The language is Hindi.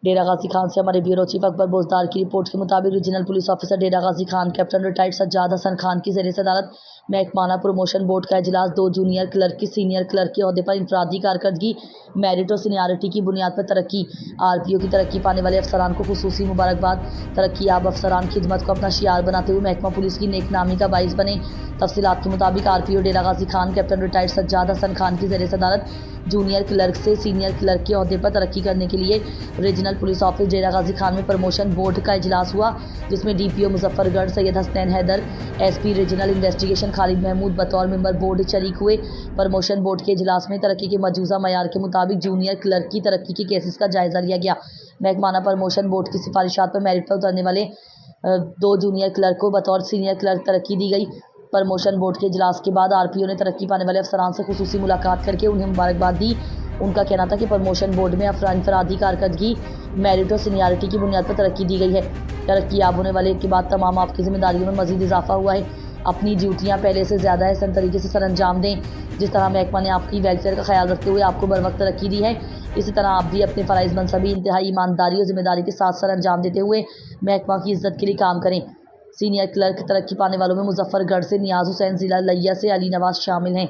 डेरा गाजी खान से हमारे ब्यूरो चीफ अकबर बोजदार की रिपोर्ट के मुताबिक रीजनल पुलिस ऑफिसर डेरा गाजी खान कैप्टन रिटायर्ड सज्जाद हसन खान की ज़ेर अदालत महकमाना प्रमोशन बोर्ड का इजलास 2 जूनियर क्लर्क की सीनियर क्लर्क के अहदे पर इंफरादी कारकर्दगी मेरिट और सीनियरिटी की बुनियाद पर तरक्की RPO की तरक्की पाने वाले अफसरान को खुसूसी मुबारकबाद। तरक्की याब अफसरान खिदमत को अपना शियार बनाते हुए महकमा पुलिस की नेक नामी का बाइस बने। तफसीलात के मुताबिक RPO Dera Ghazi Khan captain retired Sajjad Hasan Khan की ज़ेर अदालत जूनियर क्लर्क से सीनियर क्लर्क के अहदे पर तरक्की करने के लिए regional police office Dera Ghazi Khan में प्रमोशन बोर्ड का इजलास हुआ, जिसमें DPO Muzaffargarh Syed Hasnain Haider, SP regional investigation Khalid Mahmood बतौर मेंबर बोर्ड शरीक हुए। प्रमोशन बोर्ड के इजलास में तरक्की के मौजूदा मयार के मुताबिक जूनियर क्लर्क की तरक्की के केसेस का जायजा लिया गया। महकमाना प्रमोशन बोर्ड की सिफारिशात पर मेरिट पर उतरने वाले 2 जूनियर क्लर्क को बतौर सीनियर क्लर्क तरक्की दी गई। प्रमोशन बोर्ड के इजलास के बाद RPO ने तरक्की पाने वाले अफसरान से खुसूसी मुलाकात करके उन्हें मुबारकबाद दी। उनका कहना था कि प्रमोशन बोर्ड में इंफरादी कारकर्दगी मेरिट और सीनियरिटी की बुनियाद पर तरक्की दी गई है। तरक्की याब होने वाले के बाद तमाम आपकी जिम्मेदारियों में मजीद इजाफा हुआ है। अपनी ड्यूटियाँ पहले से ज़्यादा एहसन तरीके से सर अंजाम दें। जिस तरह महकमा ने आपकी वेलफेयर का ख्याल रखते हुए आपको बर वक्त तरक्की दी है, इसी तरह आप भी अपने फ़राइज़ मनसबी इंतहाई ईमानदारी और जिम्मेदारी के साथ सर अंजाम देते हुए महकमा की इज्जत के लिए काम करें। सीनियर क्लर्क तरक्की पाने वालों में मुजफ्फरगढ़ से नियाज हुसैन, ज़िला लिया से अली नवाज शामिल हैं।